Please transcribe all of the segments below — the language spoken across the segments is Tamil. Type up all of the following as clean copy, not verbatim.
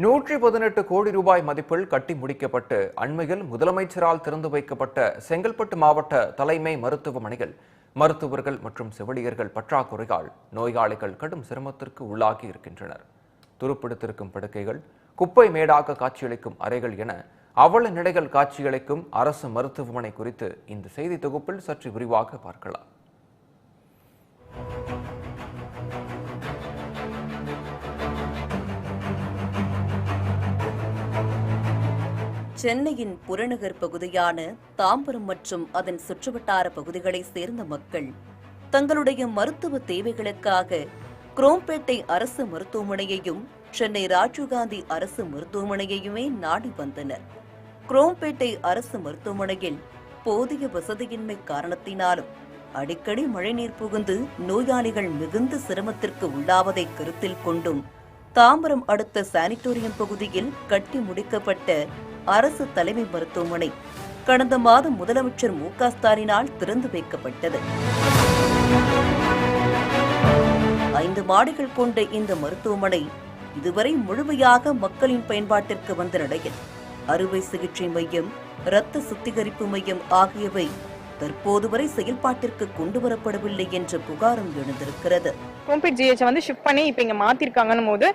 118 கோடி ரூபாய் மதிப்பில் கட்டி முடிக்கப்பட்டு அண்மையில் முதலமைச்சரால் திறந்து வைக்கப்பட்ட செங்கல்பட்டு மாவட்ட தலைமை மருத்துவமனையில் மருத்துவர்கள் மற்றும் செவிலியர்கள் பற்றாக்குறையால் நோயாளிகள் கடும் சிரமத்திற்கு உள்ளாகி இருக்கின்றனர். துருப்பிடித்திருக்கும் படுக்கைகள், குப்பை மேடாக காட்சியளிக்கும் அறைகள் என அவல நிலைகள் காட்சியளிக்கும் அரசு மருத்துவமனை குறித்து இந்த செய்தி தொகுப்பில் சற்று விரிவாக பார்க்கலாம். சென்னையின் புறநகர் பகுதியான தாம்பரம் மற்றும் அதன் சுற்றுவட்டார பகுதிகளைச் சேர்ந்த மக்கள் தங்களுடைய மருத்துவ தேவைகளுக்காக குரோம்பேட்டை அரசு மருத்துவமனையையும் சென்னை ராஜீவ்காந்தி அரசு மருத்துவமனையையுமே நாடி வந்தனர். குரோம்பேட்டை அரசு மருத்துவமனையில் போதிய வசதியின்மை காரணத்தினாலும் அடிக்கடி மழைநீர் புகுந்து நோயாளிகள் மிகுந்த சிரமத்திற்கு உள்ளாவதை கருத்தில் கொண்டும் தாம்பரம் அடுத்த சானிட்டோரியம் பகுதியில் கட்டி முடிக்கப்பட்ட அரசு தலைமை மருத்துவமனை கடந்த மாதம் முதலமைச்சர் மு.க.ஸ்டாலினால் திறந்து வைக்கப்பட்டது. 5 மாடிகள் கொண்ட இந்த மருத்துவமனை இதுவரை முழுமையாக மக்களின் பயன்பாட்டிற்கு வந்த நிலையில் அறுவை சிகிச்சை மையம், இரத்த சுத்திகரிப்பு மையம் ஆகியவை தற்போது வரை செயல்பாட்டிற்கு கொண்டுவரப்படவில்லை என்ற புகாரும் எழுந்திருக்கிறது. குரோம்பேட் ஜிஹெச் ஷிஃப்ட் பண்ணி இப்ப இங்க மாத்திருக்காங்கன்னும் போது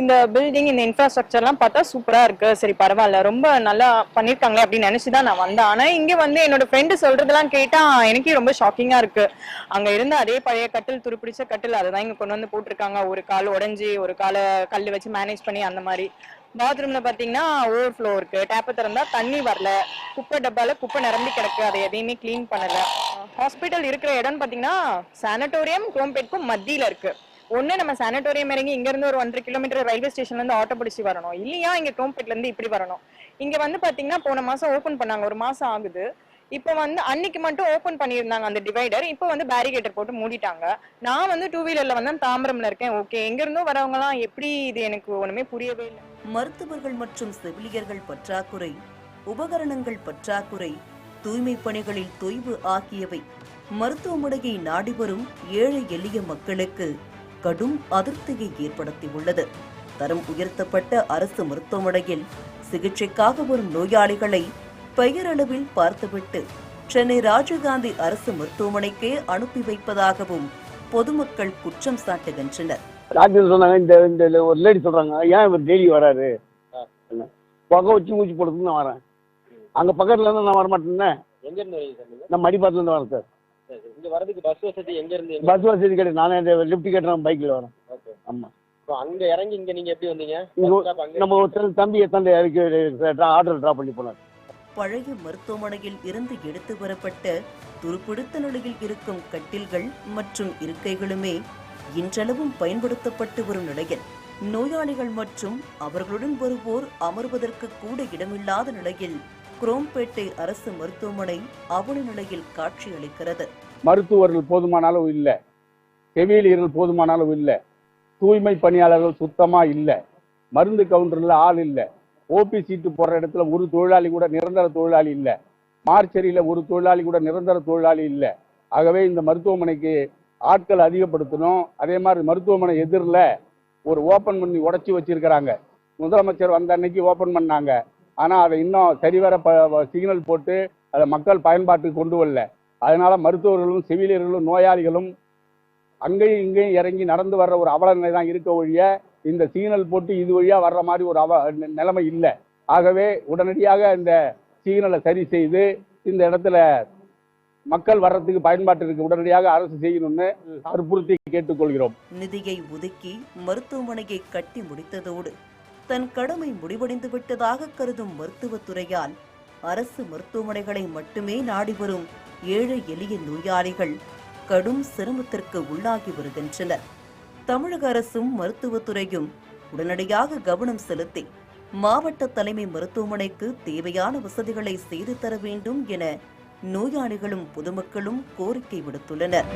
இந்த பில்டிங், இந்த இன்ஃப்ராஸ்ட்ரக்சர் எல்லாம் பார்த்தா சூப்பரா இருக்கு. சரி, பரவாயில்ல, ரொம்ப நல்லா பண்ணிருக்காங்களே அப்படின்னு நினைச்சுதான் நான் வந்தேன். ஆனா இங்க என்னோட ஃப்ரெண்டு சொல்றதெல்லாம் கேட்டா எனக்கே ரொம்ப ஷாக்கிங்கா இருக்கு. அங்க இருந்த அதே பழைய கட்டில், துருப்பிடிச்ச கட்டில், அதைதான் இங்க கொண்டு வந்து போட்டிருக்காங்க. ஒரு கால் உடஞ்சி, ஒரு காலை கல் வச்சு மேனேஜ் பண்ணி அந்த மாதிரி. பாத்ரூம்ல பாத்தீங்கன்னா ஓவர் ஃப்ளோ இருக்கு. டேப்பை திறந்தா தண்ணி வரல. குப்பை டப்பால குப்பை நிரம்பி கிடக்கு. அதை எதையுமே கிளீன் பண்ணல. ஹாஸ்பிட்டல் இருக்கிற இடம் பாத்தீங்கன்னா சானிட்டோரியம் குரோம்பேட்க்கும் மத்தியில இருக்கு. ஒண்ணு நம்ம சானிட்டோரியம் இறங்கி இங்க இருந்து ஒரு 1.5 கிலோமீட்டர் ரயில்வே ஸ்டேஷன்ல இருந்து ஆட்டோ பிடிச்சி வரணும், இல்லையா இங்க குரோம்பேட்ல இருந்து இப்படி வரணும். இங்க பாத்தீங்கன்னா போன மாசம் ஓபன் பண்ணாங்க, ஒரு மாசம் ஆகுது. இப்ப அன்னைக்கு மட்டும் ஓபன் பண்ணியிருந்தாங்க அந்த டிவைடர். இப்ப பேரிகேட்டர் போட்டு மூடிட்டாங்க. நான் 2 வீலர்ல தாம்பரம்ல இருக்கேன். ஓகே, எங்க இருந்தோ வரவங்க எல்லாம் எப்படி, இது எனக்கு ஒண்ணுமே புரியவே இல்லை. மருத்துவர்கள் மற்றும் செவிலியர்கள் பற்றாக்குறை, உபகரணங்கள் பற்றாக்குறை, தூய்மை பணிகளில் தொய்வு ஆகியவை மருத்துவமனையை நாடி வரும் ஏழை எளிய மக்களுக்கு கடும் அதிருப்தியை ஏற்படுத்தியுள்ளது. தரம் உயர்த்தப்பட்ட அரசு மருத்துவமனையில் சிகிச்சைக்காக வரும் நோயாளிகளை பெயரளவில் பார்த்துவிட்டு சென்னை ராஜீவ்காந்தி அரசு மருத்துவமனைக்கே அனுப்பி வைப்பதாகவும் பொதுமக்கள் குற்றம் சாட்டுகின்றனர். டாக்டர் சொன்னாங்க, இந்த ஒரு லேடி சொல்றாங்க, ஏன் இவர் டெய்லி வராரு, புகை வச்சு மூச்சு போடுறதுக்கு நான் வரேன். அங்க பக்கத்துல இருந்து நான் வரமாட்டேன்னு. எங்க இருந்து? நான் மடிப்பாத்துல இருந்து வரேன் சார். இங்க வரதுக்கு பஸ் வசதி எங்க இருந்து? பஸ் வசதி கிடையாது. நானே லிஃப்ட் கேட்டுறேன், பைக்ல வரேன். ஆமா. அங்க இறங்கி இங்க நீங்க எப்படி வந்தீங்க? நம்ம தம்பியை ஆர்டர் டிராப் பண்ணி போனார். பழைய மருத்துவமனையில் இருந்து எடுத்து வரப்பட்ட துருப்பிடித்த நிலையில் இருக்கும் கட்டில்கள் மற்றும் இருக்கைகளுமே இன்றளவும் பயன்படுத்தப்பட்டு வரும் நிலையில் நோயாளிகள் மற்றும் அவர்களுடன் வருவோர் அமர்வதற்கு கூட இடமில்லாத நிலையில் குரோம்பேட்டை அரசு மருத்துவமனை அவல நிலையில் காட்சியளிக்கிறது. மருத்துவர்கள் போதுமான அளவு இல்லை, செவிலியர்கள் போதுமான அளவு இல்லை, தூய்மை பணியாளர்கள் சுத்தமா இல்லை, மருந்து கவுண்டர்ல ஆள் இல்லை, ஓபி சீட்டு போடுற இடத்துல ஒரு தொழிலாளி கூட நிரந்தர தொழிலாளி இல்லை, மார்ச்சரியில ஒரு தொழிலாளி கூட நிரந்தர தொழிலாளி இல்லை. ஆகவே இந்த மருத்துவமனைக்கு ஆட்கள் அதிகப்படுத்தணும். அதே மாதிரி மருத்துவமனை எதிரில் ஒரு ஓப்பன் பண்ணி உடச்சி வச்சிருக்கிறாங்க. முதலமைச்சர் வந்த அன்னைக்கு ஓப்பன் பண்ணாங்க. ஆனால் அதை இன்னும் சரிவர சிக்னல் போட்டு அதை மக்கள் பயன்பாட்டுக்கு கொண்டு வரல. அதனால மருத்துவர்களும் செவிலியர்களும் நோயாளிகளும் அங்கேயும் இங்கேயும் இறங்கி நடந்து வர்ற ஒரு அவல நிலை தான் இருக்க ஒழிய இந்த சிக்னல் போட்டு இது வழியா வர்ற மாதிரி ஒரு நிலைமை இல்லை. ஆகவே உடனடியாக இந்த சிக்னலை சரி செய்து இந்த இடத்துல மக்கள் வர்றதுக்கு பயன்பாட்டிற்கு உடனடியாக அரசு செய்யணும்னு வற்புறுத்தி கேட்டுக்கொள்கிறோம். நிதியை ஒதுக்கி மருத்துவமனையை கட்டி முடித்ததோடு தன் கடமை முடிவடைந்து விட்டதாக கருதும் மருத்துவத்துறையால் அரசு மருத்துவமனைகளை மட்டுமே நாடி வரும் ஏழை எளிய நோயாளிகள் கடும் சிரமத்திற்கு உள்ளாகி வருகின்றனர். தமிழக அரசும் மருத்துவத்துறையும் உடனடியாக கவனம் செலுத்தி மாவட்ட தலைமை மருத்துவமனைக்கு தேவையான வசதிகளை செய்து தர வேண்டும் என நோயாளிகளும் பொதுமக்களும் கோரிக்கை விடுத்துள்ளனர்.